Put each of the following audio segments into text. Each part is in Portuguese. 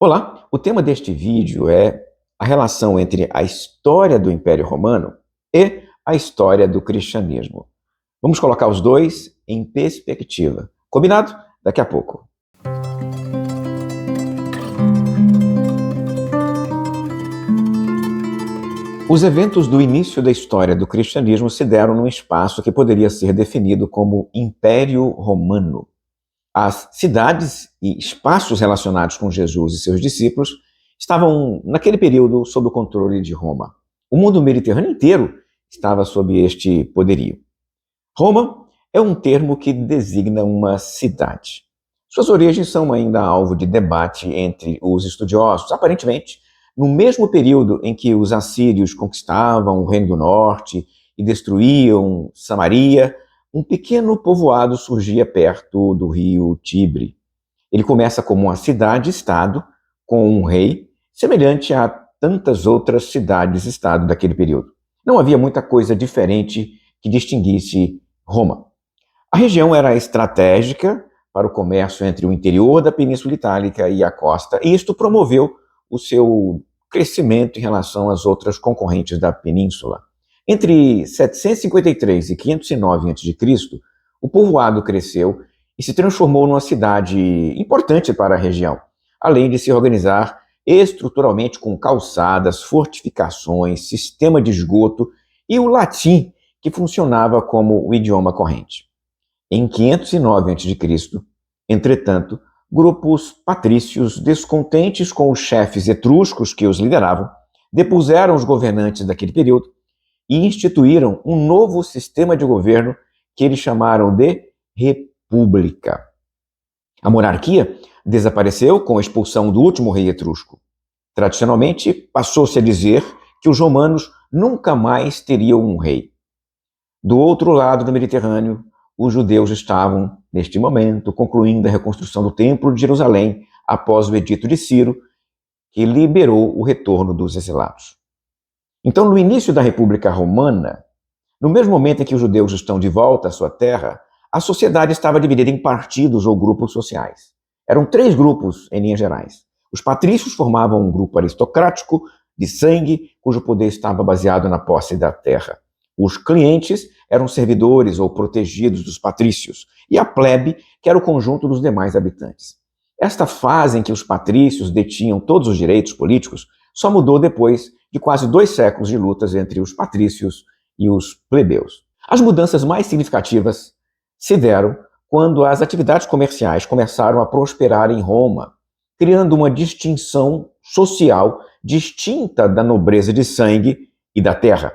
Olá, o tema deste vídeo é a relação entre a história do Império Romano e a história do cristianismo. Vamos colocar os dois em perspectiva. Combinado? Daqui a pouco. Os eventos do início da história do cristianismo se deram num espaço que poderia ser definido como Império Romano. As cidades e espaços relacionados com Jesus e seus discípulos estavam, naquele período, sob o controle de Roma. O mundo mediterrâneo inteiro estava sob este poderio. Roma é um termo que designa uma cidade. Suas origens são ainda alvo de debate entre os estudiosos. Aparentemente, no mesmo período em que os assírios conquistavam o Reino do Norte e destruíam Samaria, um pequeno povoado surgia perto do rio Tibre. Ele começa como uma cidade-estado, com um rei, semelhante a tantas outras cidades-estado daquele período. Não havia muita coisa diferente que distinguisse Roma. A região era estratégica para o comércio entre o interior da Península Itálica e a costa, e isto promoveu o seu crescimento em relação às outras concorrentes da península. Entre 753 e 509 a.C., o povoado cresceu e se transformou numa cidade importante para a região, além de se organizar estruturalmente com calçadas, fortificações, sistema de esgoto e o latim, que funcionava como o idioma corrente. Em 509 a.C., entretanto, grupos patrícios, descontentes com os chefes etruscos que os lideravam, depuseram os governantes daquele período e instituíram um novo sistema de governo que eles chamaram de república. A monarquia desapareceu com a expulsão do último rei etrusco. Tradicionalmente, passou-se a dizer que os romanos nunca mais teriam um rei. Do outro lado do Mediterrâneo, os judeus estavam, neste momento, concluindo a reconstrução do Templo de Jerusalém após o Edito de Ciro, que liberou o retorno dos exilados. Então, no início da República Romana, no mesmo momento em que os judeus estão de volta à sua terra, a sociedade estava dividida em partidos ou grupos sociais. Eram 3 grupos, em linhas gerais. Os patrícios formavam um grupo aristocrático de sangue, cujo poder estava baseado na posse da terra. Os clientes eram servidores ou protegidos dos patrícios, e a plebe, que era o conjunto dos demais habitantes. Esta fase em que os patrícios detinham todos os direitos políticos só mudou depois de quase 2 séculos de lutas entre os patrícios e os plebeus. As mudanças mais significativas se deram quando as atividades comerciais começaram a prosperar em Roma, criando uma distinção social distinta da nobreza de sangue e da terra.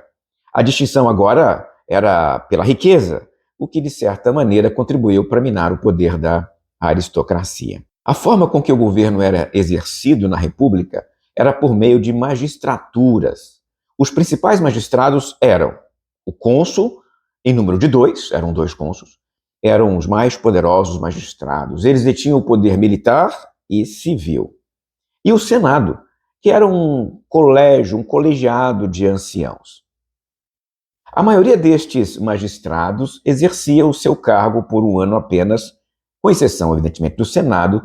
A distinção agora era pela riqueza, o que de certa maneira contribuiu para minar o poder da aristocracia. A forma com que o governo era exercido na República era por meio de magistraturas. Os principais magistrados eram o cônsul, em número de 2, eram 2 cônsuls, eram os mais poderosos magistrados. Eles detinham o poder militar e civil. E o Senado, que era um colégio, um colegiado de anciãos. A maioria destes magistrados exercia o seu cargo por um ano apenas, com exceção, evidentemente, do Senado,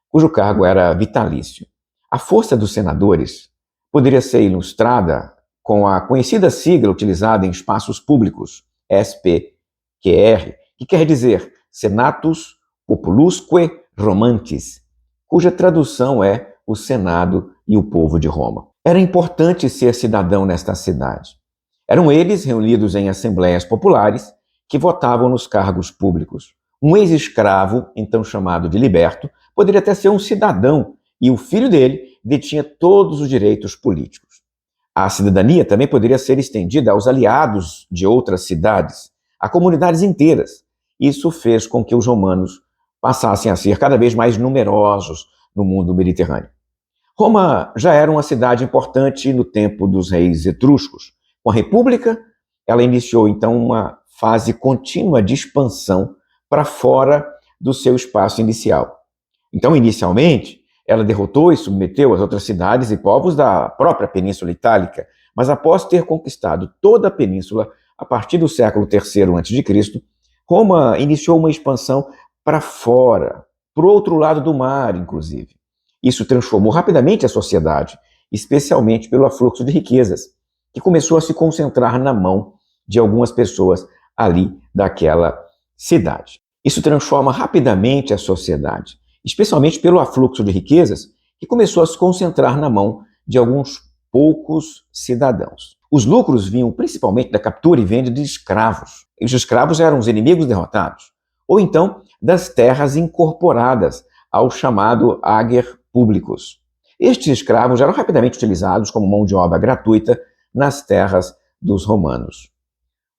cujo cargo era vitalício. A força dos senadores poderia ser ilustrada com a conhecida sigla utilizada em espaços públicos, SPQR, que quer dizer Senatus Populusque Romantis, cuja tradução é o Senado e o povo de Roma. Era importante ser cidadão nesta cidade. Eram eles reunidos em assembleias populares que votavam nos cargos públicos. Um ex-escravo, então chamado de liberto, poderia até ser um cidadão e o filho dele detinha todos os direitos políticos. A cidadania também poderia ser estendida aos aliados de outras cidades, a comunidades inteiras. Isso fez com que os romanos passassem a ser cada vez mais numerosos no mundo mediterrâneo. Roma já era uma cidade importante no tempo dos reis etruscos. Com a República, ela iniciou então uma fase contínua de expansão para fora do seu espaço inicial. Então, inicialmente, ela derrotou e submeteu as outras cidades e povos da própria Península Itálica, mas após ter conquistado toda a península, a partir do século III a.C., Roma iniciou uma expansão para fora, para o outro lado do mar, inclusive. Isso transformou rapidamente a sociedade, especialmente pelo afluxo de riquezas, que começou a se concentrar na mão de algumas pessoas ali daquela cidade. Isso transforma rapidamente a sociedade, especialmente pelo afluxo de riquezas, que começou a se concentrar na mão de alguns poucos cidadãos. Os lucros vinham principalmente da captura e venda de escravos. E os escravos eram os inimigos derrotados, ou então das terras incorporadas ao chamado ager públicos. Estes escravos eram rapidamente utilizados como mão de obra gratuita nas terras dos romanos.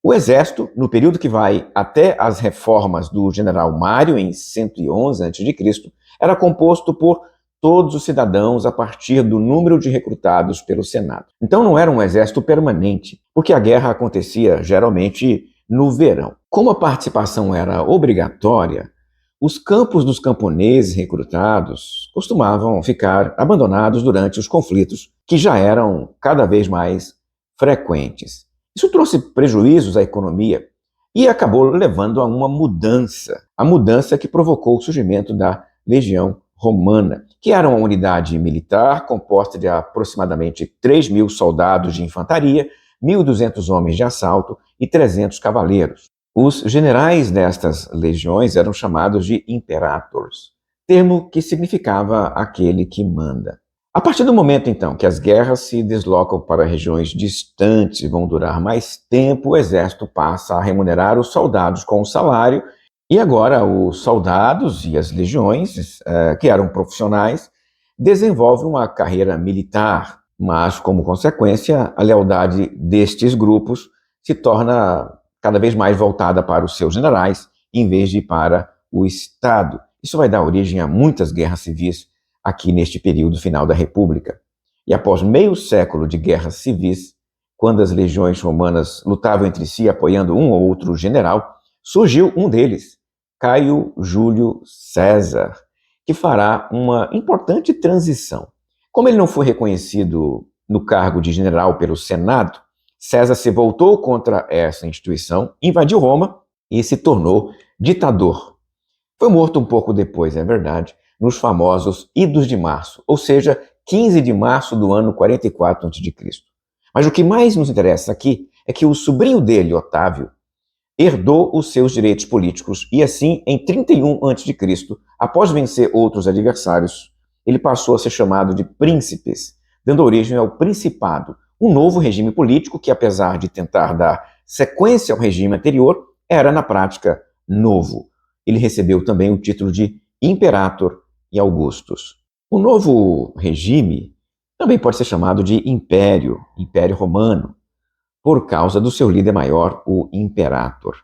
O exército, no período que vai até as reformas do general Mário, em 111 a.C., era composto por todos os cidadãos a partir do número de recrutados pelo Senado. Então não era um exército permanente, porque a guerra acontecia geralmente no verão. Como a participação era obrigatória, os campos dos camponeses recrutados costumavam ficar abandonados durante os conflitos, que já eram cada vez mais frequentes. Isso trouxe prejuízos à economia e acabou levando a uma mudança, a mudança que provocou o surgimento da Legião Romana, que era uma unidade militar composta de aproximadamente 3.000 soldados de infantaria, 1.200 homens de assalto e 300 cavaleiros. Os generais destas legiões eram chamados de imperators, termo que significava aquele que manda. A partir do momento, então, que as guerras se deslocam para regiões distantes e vão durar mais tempo, o exército passa a remunerar os soldados com um salário, e agora os soldados e as legiões, que eram profissionais, desenvolvem uma carreira militar, mas, como consequência, a lealdade destes grupos se torna cada vez mais voltada para os seus generais, em vez de para o Estado. Isso vai dar origem a muitas guerras civis aqui neste período final da República. E após meio século de guerras civis, quando as legiões romanas lutavam entre si apoiando um ou outro general, surgiu um deles, Caio Júlio César, que fará uma importante transição. Como ele não foi reconhecido no cargo de general pelo Senado, César se voltou contra essa instituição, invadiu Roma e se tornou ditador. Foi morto um pouco depois, é verdade, nos famosos Idos de Março, ou seja, 15 de março do ano 44 a.C. Mas o que mais nos interessa aqui é que o sobrinho dele, Otávio, herdou os seus direitos políticos e assim, em 31 a.C., após vencer outros adversários, ele passou a ser chamado de príncipes, dando origem ao principado, um novo regime político que, apesar de tentar dar sequência ao regime anterior, era, na prática, novo. Ele recebeu também o título de Imperator e Augustus. O novo regime também pode ser chamado de Império Romano, por causa do seu líder maior, o Imperator.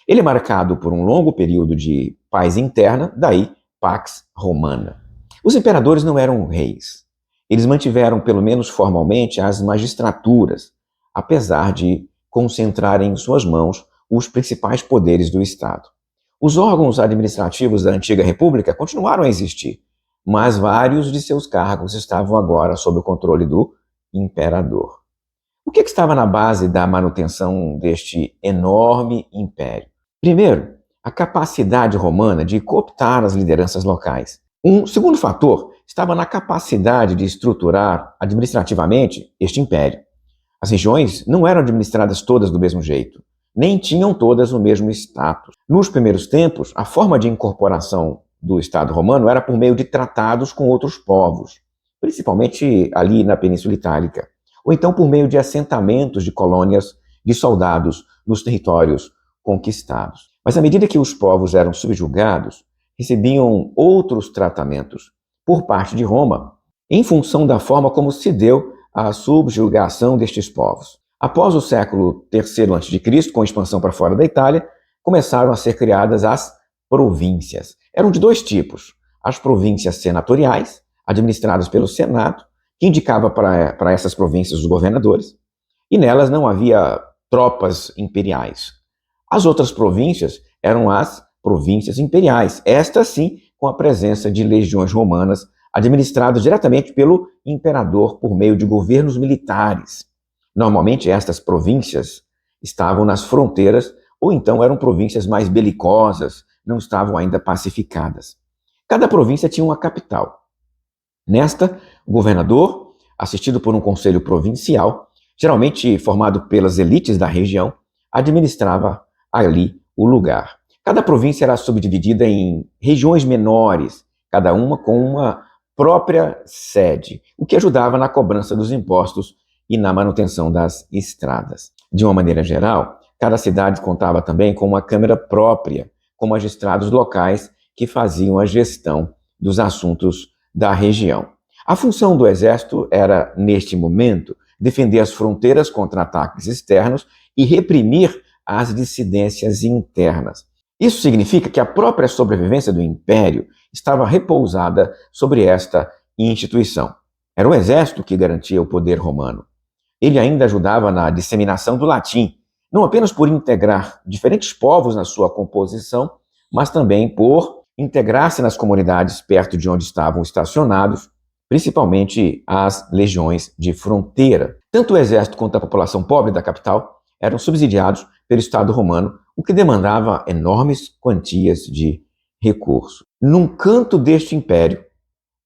Ele é marcado por um longo período de paz interna, daí Pax Romana. Os imperadores não eram reis. Eles mantiveram, pelo menos formalmente, as magistraturas, apesar de concentrarem em suas mãos os principais poderes do Estado. Os órgãos administrativos da antiga república continuaram a existir, mas vários de seus cargos estavam agora sob o controle do imperador. O que estava na base da manutenção deste enorme império? Primeiro, a capacidade romana de cooptar as lideranças locais. Um segundo fator estava na capacidade de estruturar administrativamente este império. As regiões não eram administradas todas do mesmo jeito, nem tinham todas o mesmo status. Nos primeiros tempos, a forma de incorporação do Estado romano era por meio de tratados com outros povos, principalmente ali na Península Itálica, ou então por meio de assentamentos de colônias de soldados nos territórios conquistados. Mas à medida que os povos eram subjugados, recebiam outros tratamentos por parte de Roma, em função da forma como se deu a subjugação destes povos. Após o século III a.C., com a expansão para fora da Itália, começaram a ser criadas as províncias. Eram de dois tipos: as províncias senatoriais, administradas pelo Senado, que indicava para essas províncias os governadores, e nelas não havia tropas imperiais. As outras províncias eram as províncias imperiais, estas sim com a presença de legiões romanas, administradas diretamente pelo imperador por meio de governos militares. Normalmente estas províncias estavam nas fronteiras ou então eram províncias mais belicosas, não estavam ainda pacificadas. Cada província tinha uma capital. Nesta, o governador, assistido por um conselho provincial, geralmente formado pelas elites da região, administrava ali o lugar. Cada província era subdividida em regiões menores, cada uma com uma própria sede, o que ajudava na cobrança dos impostos e na manutenção das estradas. De uma maneira geral, cada cidade contava também com uma câmara própria, com magistrados locais que faziam a gestão dos assuntos da região. A função do exército era, neste momento, defender as fronteiras contra ataques externos e reprimir as dissidências internas. Isso significa que a própria sobrevivência do império estava repousada sobre esta instituição. Era o exército que garantia o poder romano. Ele ainda ajudava na disseminação do latim, não apenas por integrar diferentes povos na sua composição, mas também por integrar-se nas comunidades perto de onde estavam estacionados, principalmente as legiões de fronteira. Tanto o exército quanto a população pobre da capital eram subsidiados pelo Estado romano, o que demandava enormes quantias de recursos. Num canto deste império,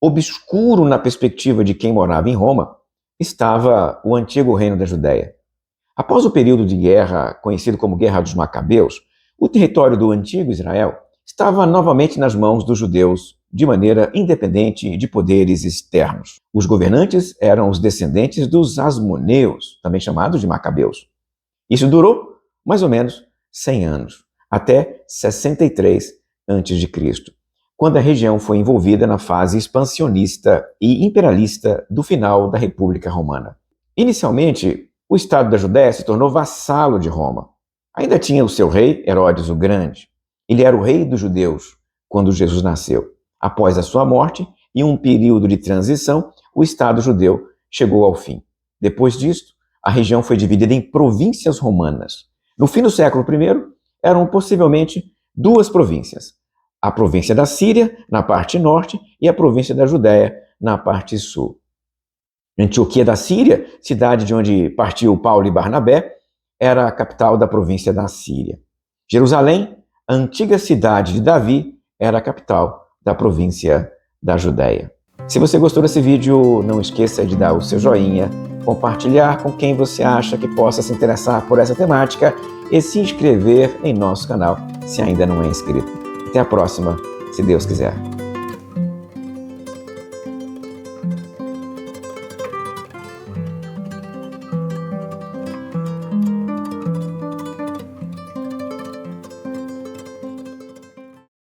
obscuro na perspectiva de quem morava em Roma, estava o antigo reino da Judéia. Após o período de guerra conhecido como Guerra dos Macabeus, o território do antigo Israel estava novamente nas mãos dos judeus, de maneira independente de poderes externos. Os governantes eram os descendentes dos Asmoneus, também chamados de Macabeus. Isso durou mais ou menos 100 anos, até 63 a.C., quando a região foi envolvida na fase expansionista e imperialista do final da República Romana. Inicialmente, o Estado da Judéia se tornou vassalo de Roma. Ainda tinha o seu rei, Herodes o Grande. Ele era o rei dos judeus quando Jesus nasceu. Após a sua morte e um período de transição, o Estado judeu chegou ao fim. Depois disto, a região foi dividida em províncias romanas. No fim do século I, eram possivelmente duas províncias: a província da Síria, na parte norte, e a província da Judéia, na parte sul. Antioquia da Síria, cidade de onde partiu Paulo e Barnabé, era a capital da província da Síria. Jerusalém, a antiga cidade de Davi, era a capital da província da Judéia. Se você gostou desse vídeo, não esqueça de dar o seu joinha, compartilhar com quem você acha que possa se interessar por essa temática e se inscrever em nosso canal se ainda não é inscrito. Até a próxima, se Deus quiser.